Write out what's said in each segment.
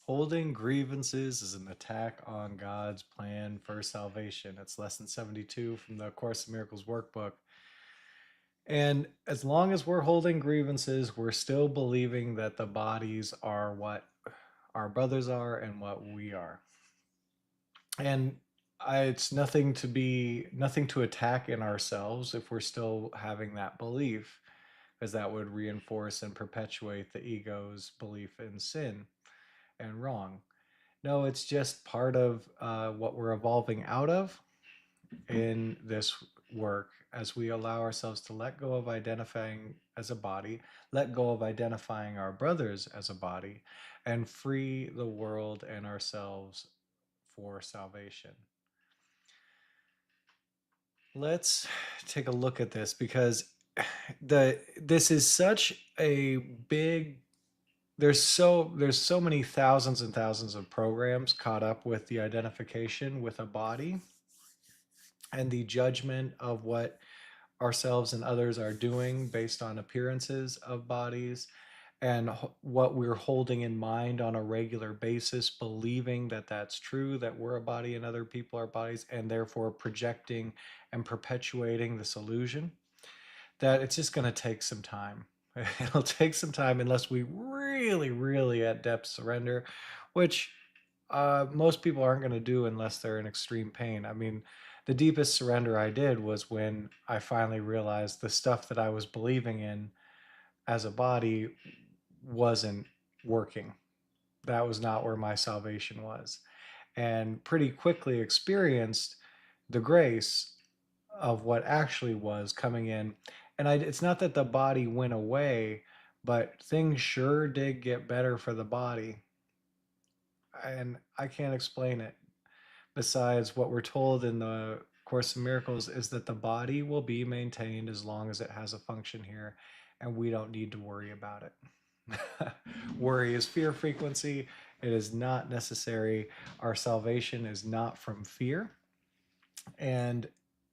Holding grievances is an attack on God's plan for salvation. It's lesson 72 from the Course in Miracles workbook. And as long as we're holding grievances, we're still believing that the bodies are what our brothers are and what we are. And it's nothing to attack in ourselves if we're still having that belief, because that would reinforce and perpetuate the ego's belief in sin and wrong. No, it's just part of what we're evolving out of in this work as we allow ourselves to let go of identifying as a body, let go of identifying our brothers as a body, and free the world and ourselves for salvation. Let's take a look at this because this is such a big there's so many thousands and thousands of programs caught up with the identification with a body and the judgment of what ourselves and others are doing based on appearances of bodies and what we're holding in mind on a regular basis, believing that that's true, that we're a body and other people are bodies, and therefore projecting and perpetuating this illusion, that it's just going to take some time. It'll take some time unless we really, really at depth surrender, which most people aren't going to do unless they're in extreme pain. I mean, the deepest surrender I did was when I finally realized the stuff that I was believing in as a body wasn't working. That was not where my salvation was. And pretty quickly experienced the grace of what actually was coming in. And it's not that the body went away, but things sure did get better for the body. And I can't explain it. Besides, what we're told in the Course in Miracles is that the body will be maintained as long as it has a function here, and we don't need to worry about it. Worry is fear frequency. It is not necessary. Our salvation is not from fear. And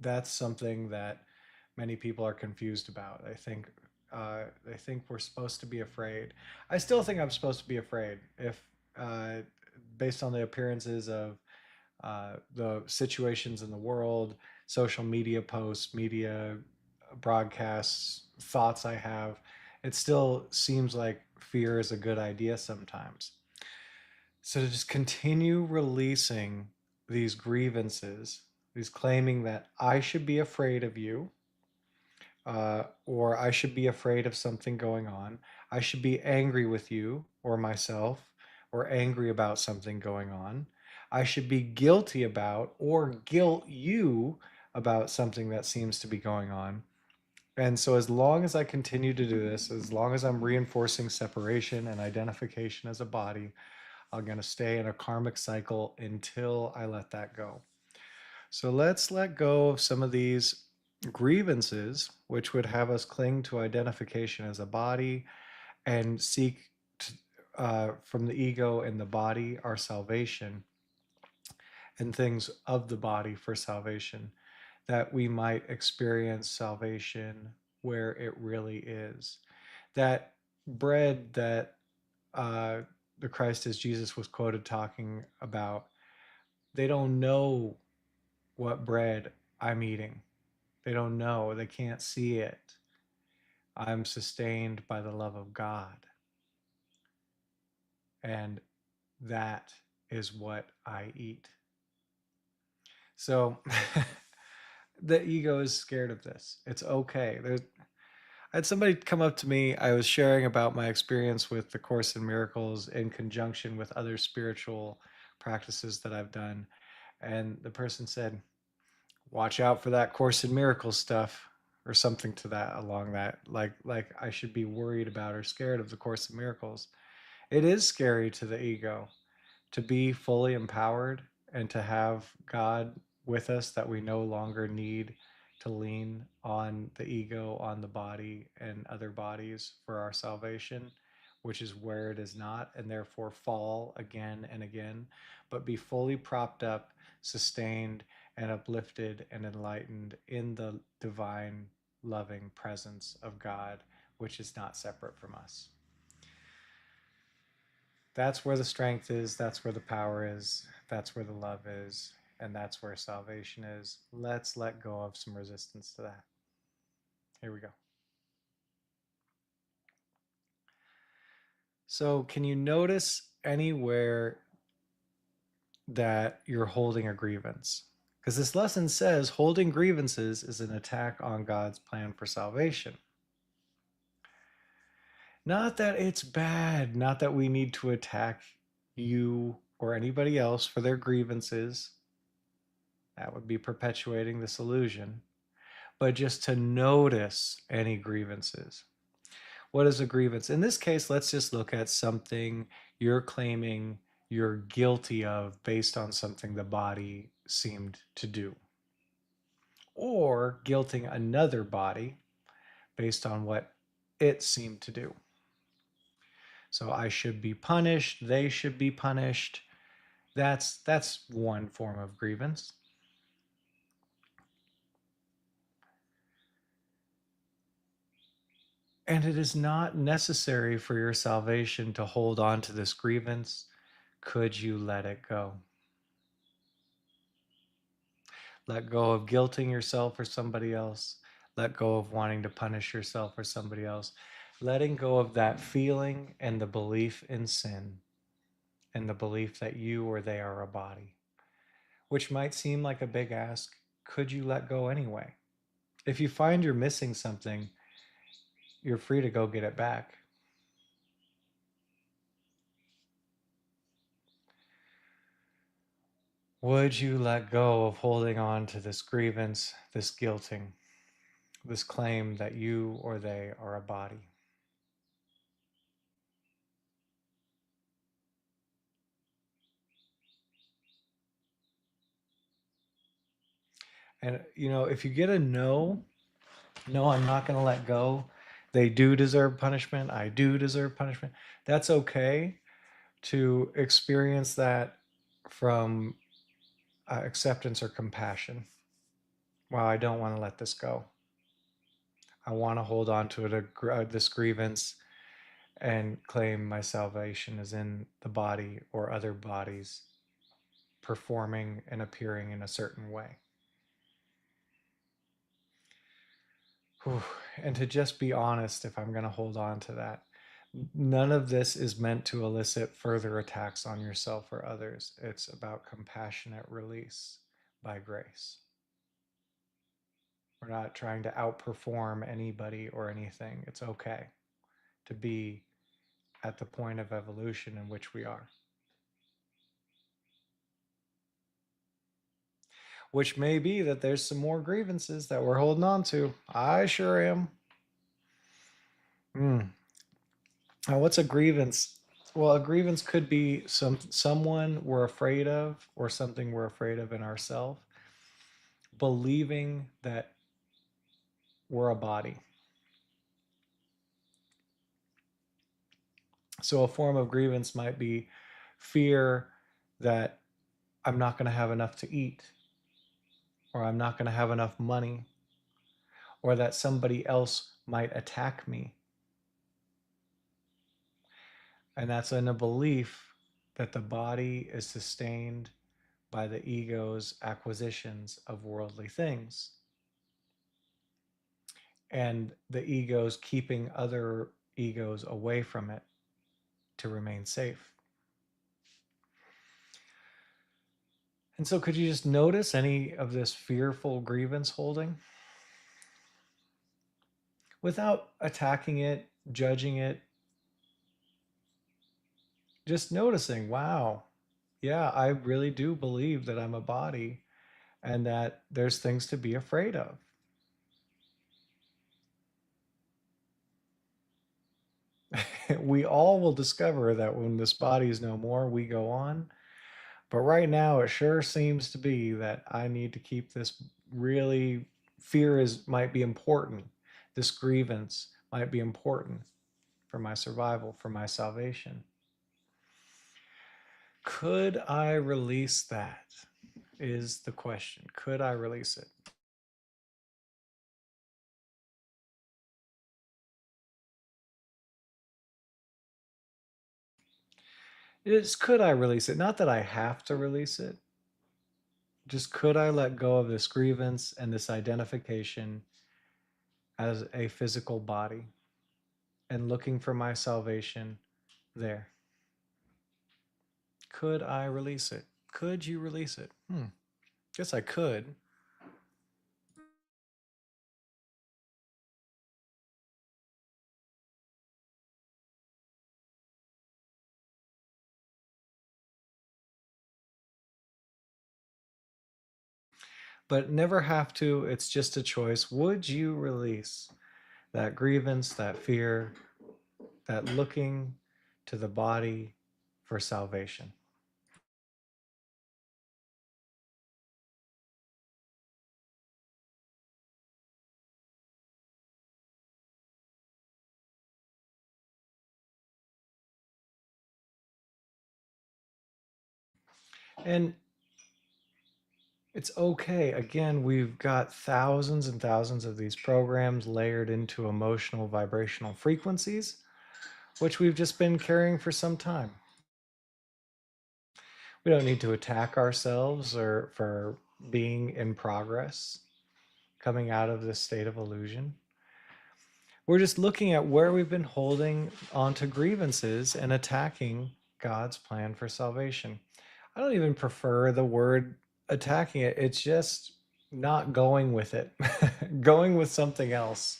that's something that many people are confused about. They think we're supposed to be afraid. I still think I'm supposed to be afraid if, uh, based on the appearances of the situations in the world, social media posts, media broadcasts, thoughts I have, it still seems like fear is a good idea sometimes. So to just continue releasing these grievances, these claiming that I should be afraid of you, or I should be afraid of something going on, I should be angry with you or myself, or angry about something going on, I should be guilty about or guilt you about something that seems to be going on. And so, as long as I continue to do this, as long as I'm reinforcing separation and identification as a body, I'm going to stay in a karmic cycle until I let that go. So let's let go of some of these grievances, which would have us cling to identification as a body and seek from the ego and the body our salvation and things of the body for salvation, that we might experience salvation where it really is. That bread that the Christ as Jesus was quoted talking about, they don't know what bread I'm eating. They don't know. They can't see it. I'm sustained by the love of God. And that is what I eat. So the ego is scared of this. It's okay. I had somebody come up to me. I was sharing about my experience with the Course in Miracles in conjunction with other spiritual practices that I've done. And the person said, watch out for that Course in Miracles stuff, or something to that along that, like I should be worried about or scared of the Course in Miracles. It is scary to the ego to be fully empowered and to have God with us, that we no longer need to lean on the ego, on the body and other bodies for our salvation, which is where it is not, and therefore fall again and again, but be fully propped up, sustained, and uplifted and enlightened in the divine, loving presence of God, which is not separate from us. That's where the strength is. That's where the power is. That's where the love is. And that's where salvation is. Let's let go of some resistance to that. Here we go. So, can you notice anywhere that you're holding a grievance? Because this lesson says holding grievances is an attack on God's plan for salvation. Not that it's bad, not that we need to attack you or anybody else for their grievances. That would be perpetuating this illusion. But just to notice any grievances. What is a grievance? In this case, let's just look at something you're claiming you're guilty of based on something the body seemed to do, or guilting another body based on what it seemed to do. So I should be punished, they should be punished. That's one form of grievance. And it is not necessary for your salvation to hold on to this grievance. Could you let it go? Let go of guilting yourself or somebody else. Let go of wanting to punish yourself or somebody else. Letting go of that feeling and the belief in sin and the belief that you or they are a body, which might seem like a big ask. Could you let go anyway? If you find you're missing something, you're free to go get it back. Would you let go of holding on to this grievance, this guilting, this claim that you or they are a body? And, if you get a no, no, I'm not going to let go. They do deserve punishment. I do deserve punishment. That's okay to experience that from acceptance or compassion. Wow, I don't want to let this go. I want to hold on to it, this grievance, and claim my salvation is in the body or other bodies performing and appearing in a certain way. Whew. And to just be honest, if I'm going to hold on to that, none of this is meant to elicit further attacks on yourself or others. It's about compassionate release by grace. We're not trying to outperform anybody or anything. It's okay to be at the point of evolution in which we are. Which may be that there's some more grievances that we're holding on to. I sure am. Now, what's a grievance? Well, a grievance could be someone we're afraid of or something we're afraid of in ourselves, believing that we're a body. So a form of grievance might be fear that I'm not going to have enough to eat, or I'm not going to have enough money, or that somebody else might attack me. And that's in a belief that the body is sustained by the ego's acquisitions of worldly things. And the ego's keeping other egos away from it to remain safe. And so, could you just notice any of this fearful grievance holding without attacking it, judging it? Just noticing, wow, yeah, I really do believe that I'm a body and that there's things to be afraid of. We all will discover that when this body is no more, we go on. But right now, it sure seems to be that I need to keep this really, might be important. This grievance might be important for my survival, for my salvation. Could I release that? Is the question. Could I release it? It's could I release it? Not that I have to release it. Just could I let go of this grievance and this identification as a physical body and looking for my salvation there? Could I release it? Could you release it? Guess I could. But never have to. It's just a choice. Would you release that grievance, that fear, that looking to the body for salvation? And it's okay. Again, we've got thousands and thousands of these programs layered into emotional vibrational frequencies, which we've just been carrying for some time. We don't need to attack ourselves or for being in progress, coming out of this state of illusion. We're just looking at where we've been holding onto grievances and attacking God's plan for salvation. I don't even prefer the word attacking it. It's just not going with it, going with something else.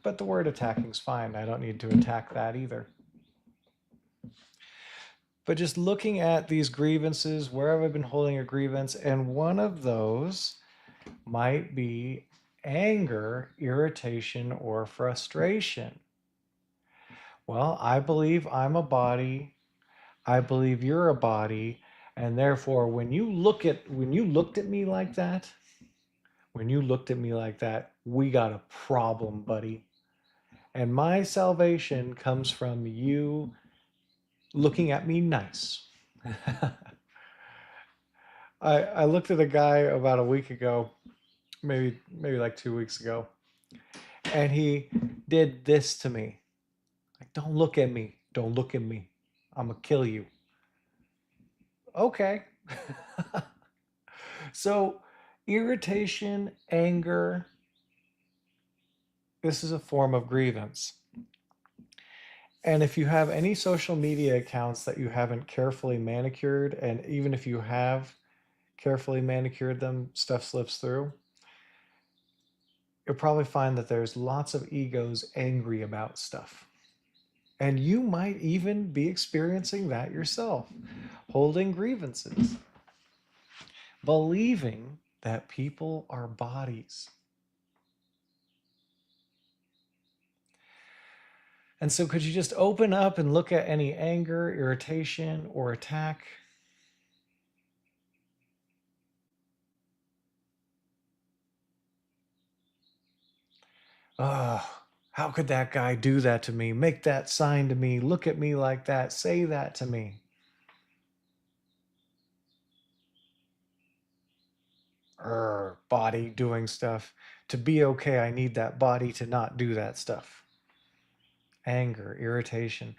But the word attacking is fine. I don't need to attack that either. But just looking at these grievances, where have I been holding a grievance? And one of those might be anger, irritation, or frustration. Well, I believe I'm a body. I believe you're a body. And therefore, when you looked at me like that, we got a problem, buddy. And my salvation comes from you looking at me nice. I looked at a guy about a week ago, maybe like 2 weeks ago, and he did this to me. Like, don't look at me. Don't look at me. I'm gonna kill you. Okay. So, irritation, anger, this is a form of grievance. And if you have any social media accounts that you haven't carefully manicured, and even if you have carefully manicured them, stuff slips through, you'll probably find that there's lots of egos angry about stuff. And you might even be experiencing that yourself, holding grievances, believing that people are bodies. And so, could you just open up and look at any anger, irritation, or attack? Oh, how could that guy do that to me? Make that sign to me, look at me like that, say that to me. Body doing stuff. To be okay, I need that body to not do that stuff. Anger, irritation.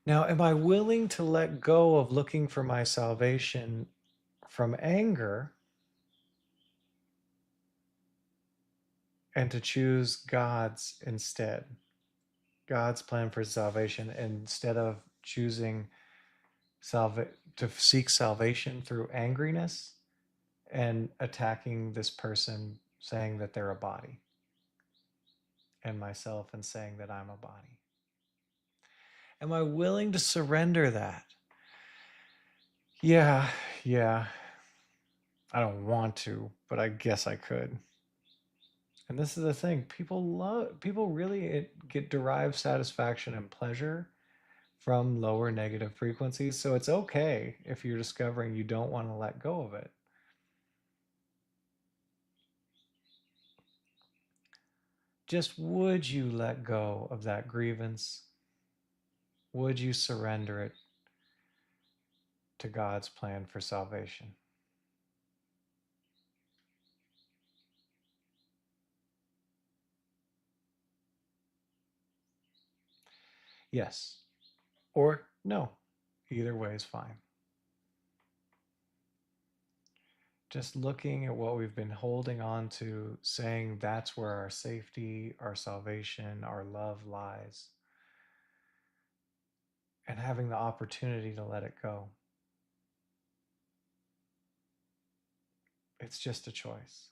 Now, am I willing to let go of looking for my salvation from anger and to choose God's instead? God's plan for salvation instead of choosing to seek salvation through angriness and attacking this person, saying that they're a body, and myself and saying that I'm a body. Am I willing to surrender that? Yeah, yeah. I don't want to, but I guess I could. And this is the thing, people really get derived satisfaction and pleasure from lower negative frequencies. So it's okay if you're discovering you don't want to let go of it. Just would you let go of that grievance? Would you surrender it to God's plan for salvation? Yes or no. Either way is fine. Just looking at what we've been holding on to, saying that's where our safety, our salvation, our love lies, and having the opportunity to let it go. It's just a choice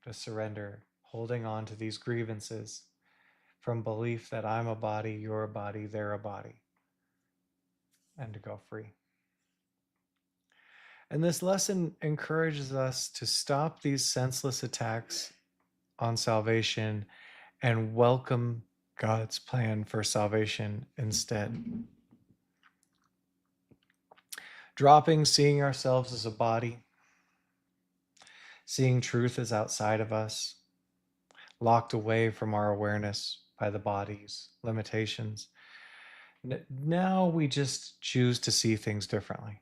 to surrender, holding on to these grievances from belief that I'm a body, you're a body, they're a body, and to go free. And this lesson encourages us to stop these senseless attacks on salvation and welcome God's plan for salvation instead. Dropping seeing ourselves as a body, seeing truth as outside of us, locked away from our awareness by the body's limitations. Now we just choose to see things differently.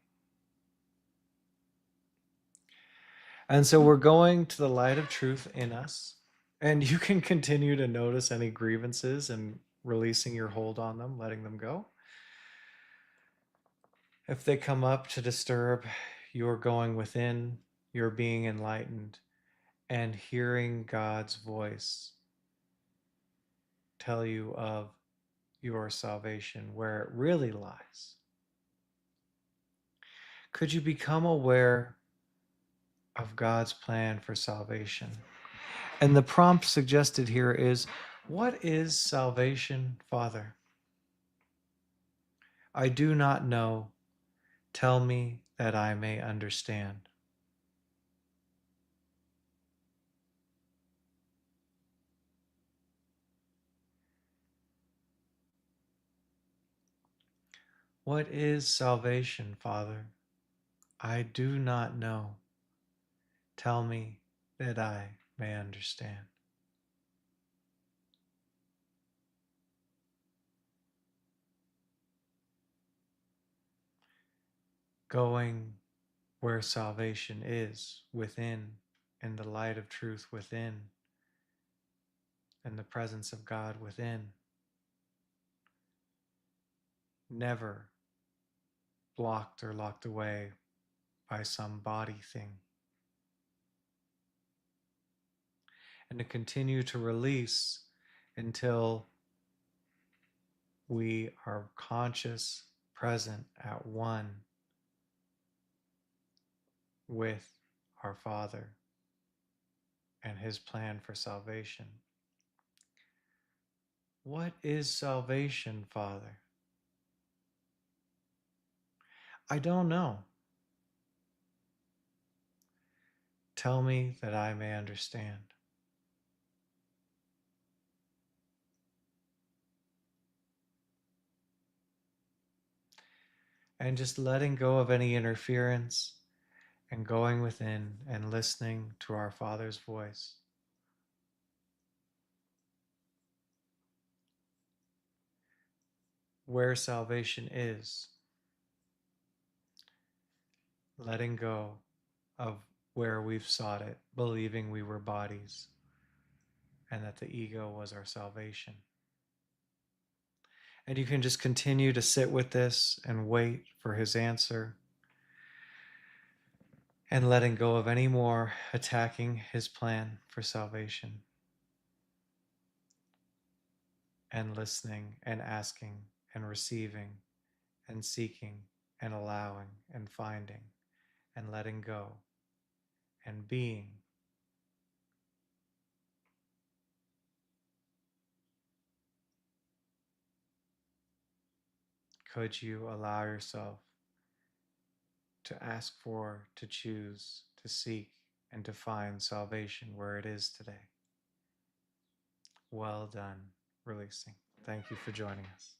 And so we're going to the light of truth in us. And you can continue to notice any grievances and releasing your hold on them, letting them go. If they come up to disturb, you're going within, you're being enlightened, and hearing God's voice tell you of your salvation, where it really lies. Could you become aware of God's plan for salvation? And the prompt suggested here is, what is salvation, Father? I do not know. Tell me that I may understand. What is salvation, Father? I do not know. Tell me that I may understand. Going where salvation is, within, in the light of truth within, in the presence of God within. Never blocked or locked away by some body thing. And to continue to release until we are conscious, present, at one with our Father and His plan for salvation. What is salvation, Father? I don't know. Tell me that I may understand. And just letting go of any interference and going within and listening to our Father's voice. Where salvation is, letting go of where we've sought it, believing we were bodies and that the ego was our salvation. And you can just continue to sit with this and wait for His answer, and letting go of any more attacking His plan for salvation, and listening and asking and receiving and seeking and allowing and finding and letting go and being. Could you allow yourself to ask for, to choose, to seek, and to find salvation where it is today? Well done, releasing. Thank you for joining us.